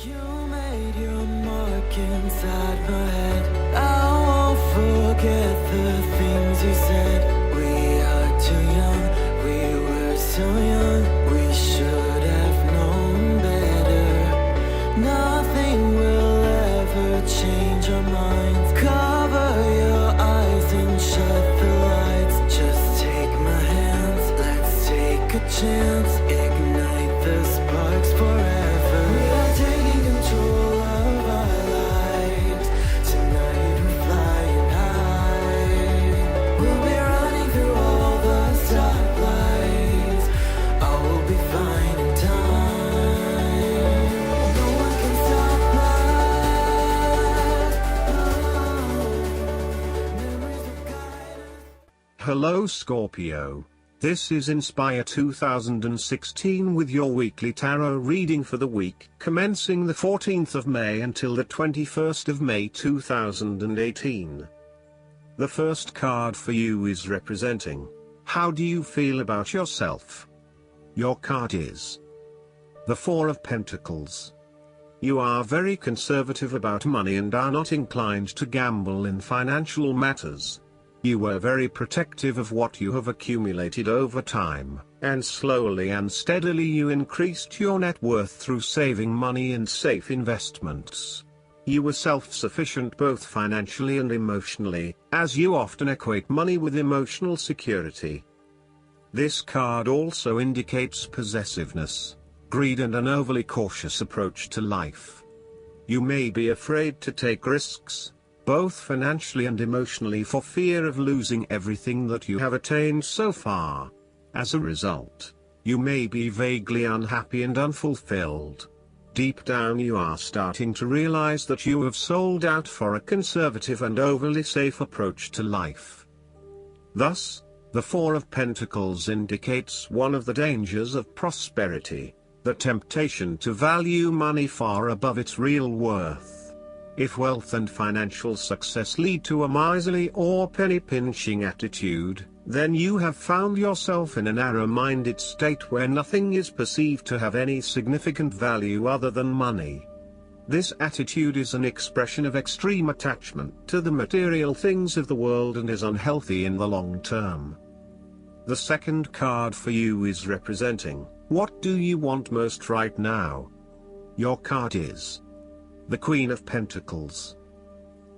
You made your mark inside my head. I won't forget the things you said. We are too young, we were so young. We should have known better. Nothing will ever change our minds. Cover your eyes and shut the lights. Just take my hands, let's take a chance. Ignite the sparks forever. We are taking control of our lives. Tonight we're flying high. We'll be running through all the stoplights. All will be fine in time. No one can stop us. Oh, memories will guide us. Hello Scorpio. This is Inspire 2016 with your weekly tarot reading for the week commencing the 14th of May until the 21st of May 2018. The first card for you is representing, how do you feel about yourself? Your card is the Four of Pentacles. You are very conservative about money and are not inclined to gamble in financial matters. You were very protective of what you have accumulated over time, and slowly and steadily you increased your net worth through saving money and safe investments. You were self-sufficient both financially and emotionally, as you often equate money with emotional security. This card also indicates possessiveness, greed and an overly cautious approach to life. You may be afraid to take risks, both financially and emotionally, for fear of losing everything that you have attained so far. As a result, you may be vaguely unhappy and unfulfilled. Deep down you are starting to realize that you have sold out for a conservative and overly safe approach to life. Thus, the Four of Pentacles indicates one of the dangers of prosperity, the temptation to value money far above its real worth. If wealth and financial success lead to a miserly or penny-pinching attitude, then you have found yourself in a narrow-minded state where nothing is perceived to have any significant value other than money. This attitude is an expression of extreme attachment to the material things of the world and is unhealthy in the long term. The second card for you is representing, what do you want most right now? Your card is the Queen of Pentacles.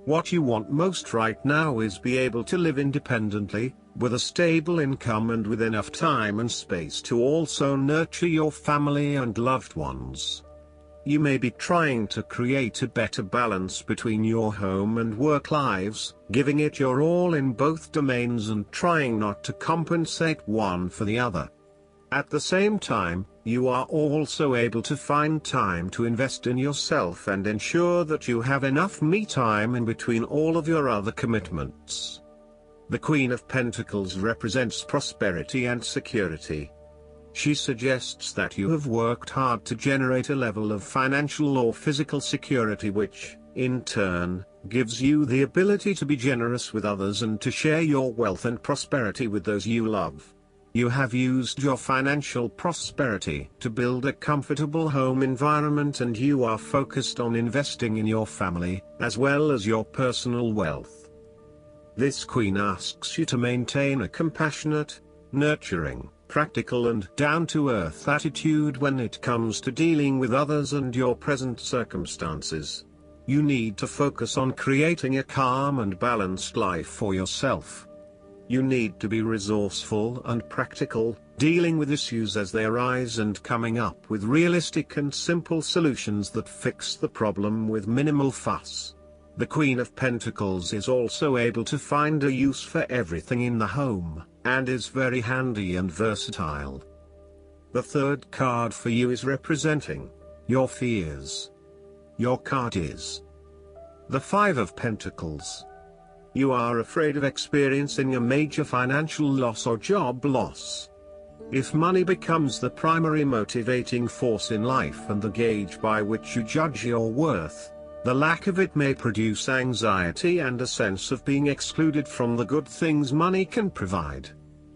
What you want most right now is be able to live independently, with a stable income and with enough time and space to also nurture your family and loved ones. You may be trying to create a better balance between your home and work lives, giving it your all in both domains and trying not to compensate one for the other. At the same time, you are also able to find time to invest in yourself and ensure that you have enough me time in between all of your other commitments. The Queen of Pentacles represents prosperity and security. She suggests that you have worked hard to generate a level of financial or physical security which, in turn, gives you the ability to be generous with others and to share your wealth and prosperity with those you love. You have used your financial prosperity to build a comfortable home environment and you are focused on investing in your family, as well as your personal wealth. This Queen asks you to maintain a compassionate, nurturing, practical and down-to-earth attitude when it comes to dealing with others and your present circumstances. You need to focus on creating a calm and balanced life for yourself. You need to be resourceful and practical, dealing with issues as they arise and coming up with realistic and simple solutions that fix the problem with minimal fuss. The Queen of Pentacles is also able to find a use for everything in the home, and is very handy and versatile. The third card for you is representing your fears. Your card is the Five of Pentacles. You are afraid of experiencing a major financial loss or job loss. If money becomes the primary motivating force in life and the gauge by which you judge your worth, the lack of it may produce anxiety and a sense of being excluded from the good things money can provide.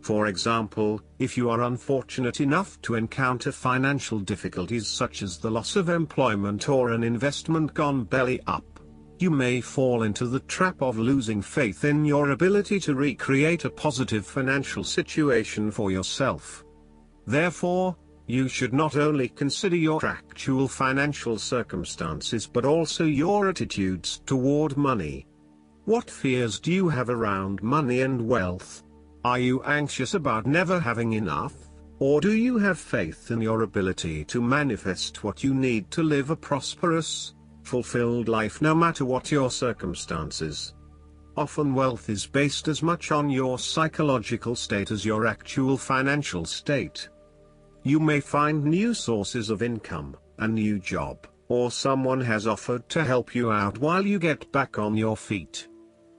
For example, if you are unfortunate enough to encounter financial difficulties such as the loss of employment or an investment gone belly up, you may fall into the trap of losing faith in your ability to recreate a positive financial situation for yourself. Therefore, you should not only consider your actual financial circumstances but also your attitudes toward money. What fears do you have around money and wealth? Are you anxious about never having enough, or do you have faith in your ability to manifest what you need to live a prosperous, fulfilled life no matter what your circumstances? Often wealth is based as much on your psychological state as your actual financial state. You may find new sources of income, a new job, or someone has offered to help you out while you get back on your feet.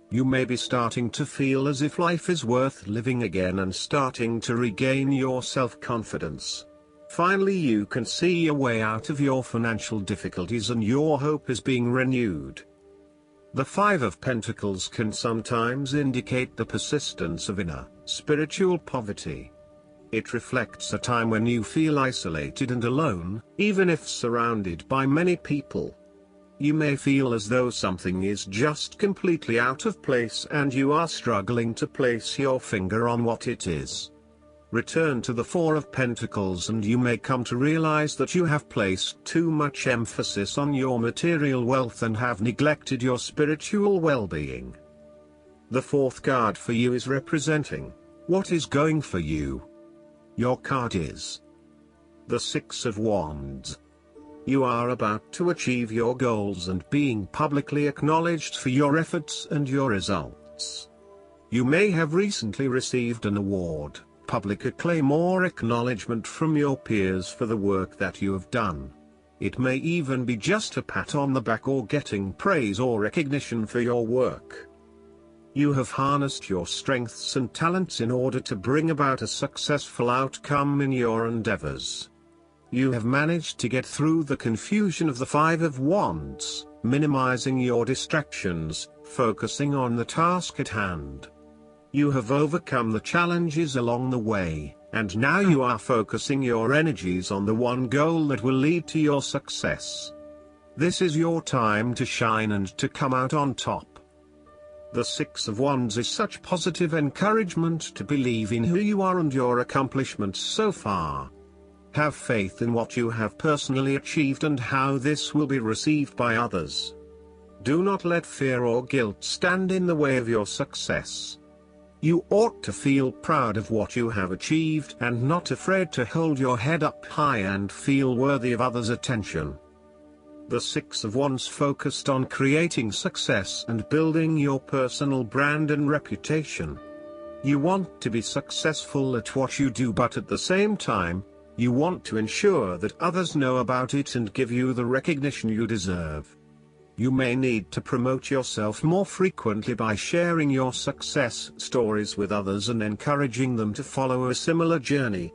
You may be starting to feel as if life is worth living again and starting to regain your self-confidence. Finally, you can see a way out of your financial difficulties and your hope is being renewed. The Five of Pentacles can sometimes indicate the persistence of inner, spiritual poverty. It reflects a time when you feel isolated and alone, even if surrounded by many people. You may feel as though something is just completely out of place and you are struggling to place your finger on what it is. Return to the Four of Pentacles and you may come to realize that you have placed too much emphasis on your material wealth and have neglected your spiritual well-being. The fourth card for you is representing what is going for you. Your card is the Six of Wands. You are about to achieve your goals and being publicly acknowledged for your efforts and your results. You may have recently received an award, public acclaim or acknowledgement from your peers for the work that you have done. It may even be just a pat on the back or getting praise or recognition for your work. You have harnessed your strengths and talents in order to bring about a successful outcome in your endeavors. You have managed to get through the confusion of the Five of Wands, minimizing your distractions, focusing on the task at hand. You have overcome the challenges along the way, and now you are focusing your energies on the one goal that will lead to your success. This is your time to shine and to come out on top. The Six of Wands is such positive encouragement to believe in who you are and your accomplishments so far. Have faith in what you have personally achieved and how this will be received by others. Do not let fear or guilt stand in the way of your success. You ought to feel proud of what you have achieved and not afraid to hold your head up high and feel worthy of others' attention. The Six of Wands focused on creating success and building your personal brand and reputation. You want to be successful at what you do, but at the same time, you want to ensure that others know about it and give you the recognition you deserve. You may need to promote yourself more frequently by sharing your success stories with others and encouraging them to follow a similar journey.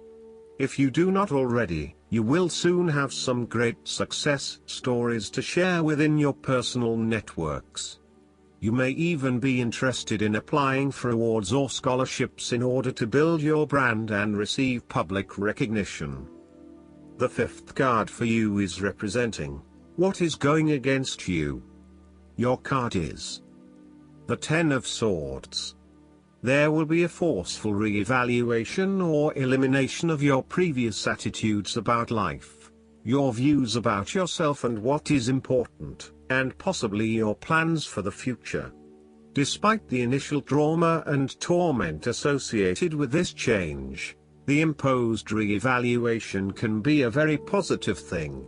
If you do not already, you will soon have some great success stories to share within your personal networks. You may even be interested in applying for awards or scholarships in order to build your brand and receive public recognition. The fifth card for you is representing what is going against you. Your card is the Ten of Swords. There will be a forceful re-evaluation or elimination of your previous attitudes about life, your views about yourself and what is important, and possibly your plans for the future. Despite the initial trauma and torment associated with this change, the imposed re-evaluation can be a very positive thing.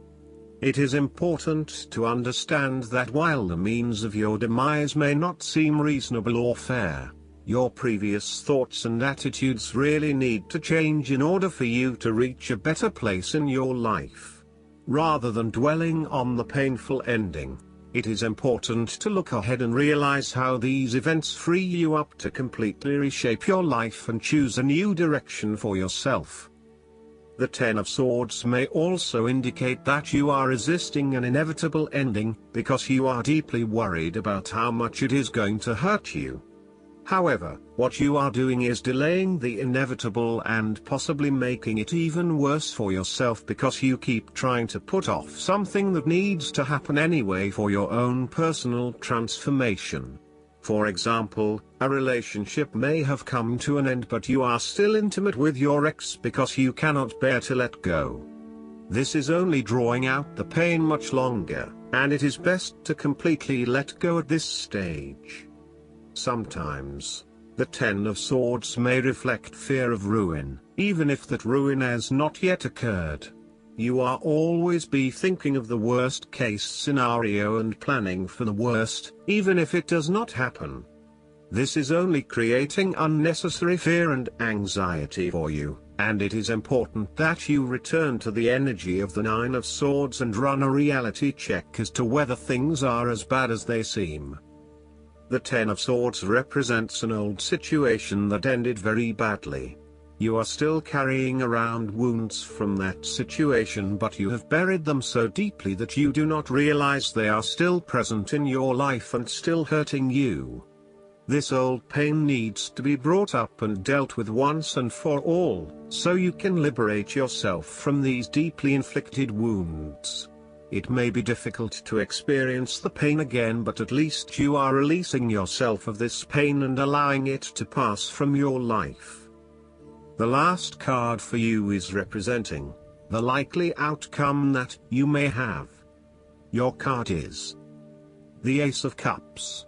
It is important to understand that while the means of your demise may not seem reasonable or fair, your previous thoughts and attitudes really need to change in order for you to reach a better place in your life. Rather than dwelling on the painful ending, it is important to look ahead and realize how these events free you up to completely reshape your life and choose a new direction for yourself. The Ten of Swords may also indicate that you are resisting an inevitable ending, because you are deeply worried about how much it is going to hurt you. However, what you are doing is delaying the inevitable and possibly making it even worse for yourself because you keep trying to put off something that needs to happen anyway for your own personal transformation. For example, a relationship may have come to an end but you are still intimate with your ex because you cannot bear to let go. This is only drawing out the pain much longer, and it is best to completely let go at this stage. Sometimes, the Ten of Swords may reflect fear of ruin, even if that ruin has not yet occurred. You are always be thinking of the worst case scenario and planning for the worst, even if it does not happen. This is only creating unnecessary fear and anxiety for you, and it is important that you return to the energy of the Nine of Swords and run a reality check as to whether things are as bad as they seem. The Ten of Swords represents an old situation that ended very badly. You are still carrying around wounds from that situation, but you have buried them so deeply that you do not realize they are still present in your life and still hurting you. This old pain needs to be brought up and dealt with once and for all, so you can liberate yourself from these deeply inflicted wounds. It may be difficult to experience the pain again, but at least you are releasing yourself of this pain and allowing it to pass from your life. The last card for you is representing the likely outcome that you may have. Your card is the Ace of Cups.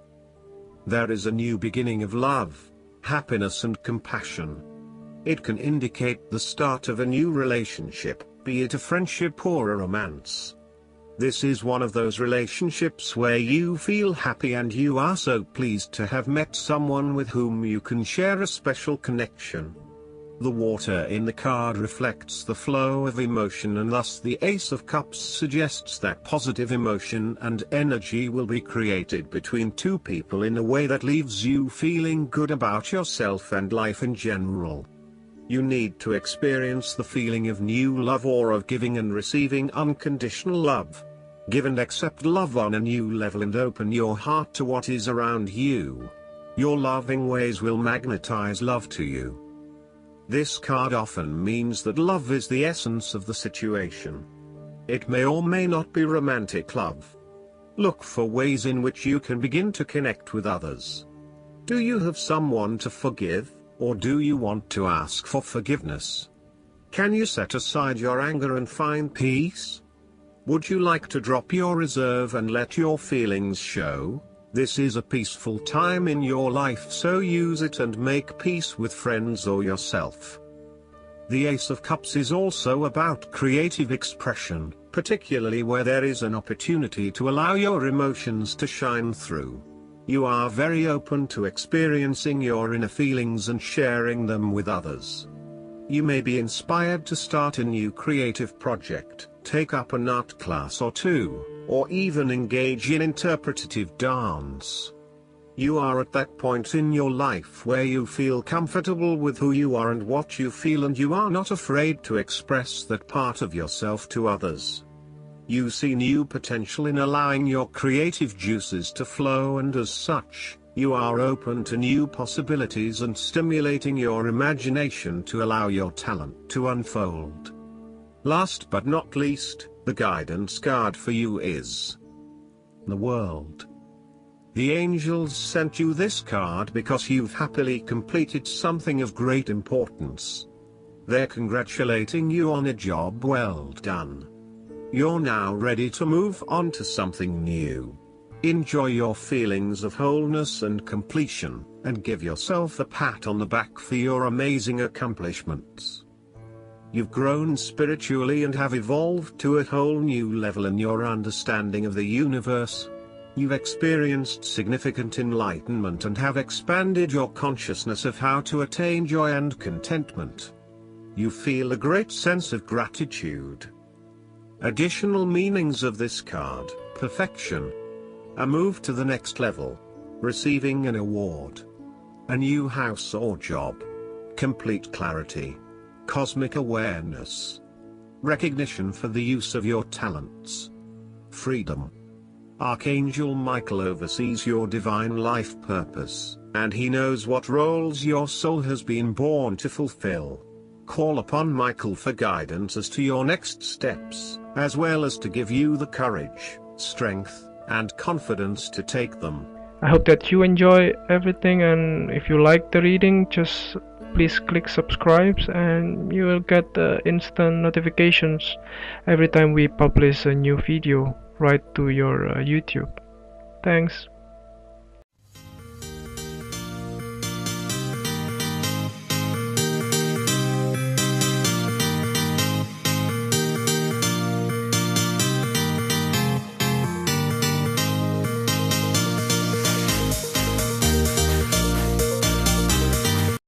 There is a new beginning of love, happiness and compassion. It can indicate the start of a new relationship, be it a friendship or a romance. This is one of those relationships where you feel happy and you are so pleased to have met someone with whom you can share a special connection. The water in the card reflects the flow of emotion, and thus the Ace of Cups suggests that positive emotion and energy will be created between two people in a way that leaves you feeling good about yourself and life in general. You need to experience the feeling of new love or of giving and receiving unconditional love. Give and accept love on a new level and open your heart to what is around you. Your loving ways will magnetize love to you. This card often means that love is the essence of the situation. It may or may not be romantic love. Look for ways in which you can begin to connect with others. Do you have someone to forgive, or do you want to ask for forgiveness? Can you set aside your anger and find peace? Would you like to drop your reserve and let your feelings show? This is a peaceful time in your life, so use it and make peace with friends or yourself. The Ace of Cups is also about creative expression, particularly where there is an opportunity to allow your emotions to shine through. You are very open to experiencing your inner feelings and sharing them with others. You may be inspired to start a new creative project, take up an art class or two, or even engage in interpretative dance. You are at that point in your life where you feel comfortable with who you are and what you feel, and you are not afraid to express that part of yourself to others. You see new potential in allowing your creative juices to flow, and as such, you are open to new possibilities and stimulating your imagination to allow your talent to unfold. Last but not least, the guidance card for you is the World. The angels sent you this card because you've happily completed something of great importance. They're congratulating you on a job well done. You're now ready to move on to something new. Enjoy your feelings of wholeness and completion, and give yourself a pat on the back for your amazing accomplishments. You've grown spiritually and have evolved to a whole new level in your understanding of the universe. You've experienced significant enlightenment and have expanded your consciousness of how to attain joy and contentment. You feel a great sense of gratitude. Additional meanings of this card: perfection, a move to the next level, receiving an award, a new house or job, complete clarity, cosmic awareness, recognition for the use of your talents, freedom. Archangel Michael oversees your divine life purpose, and he knows what roles your soul has been born to fulfill. Call upon Michael for guidance as to your next steps, as well as to give you the courage, strength, and confidence to take them. I hope that you enjoy everything, and if you like the reading, just please click subscribe and you will get instant notifications every time we publish a new video right to your YouTube. Thanks.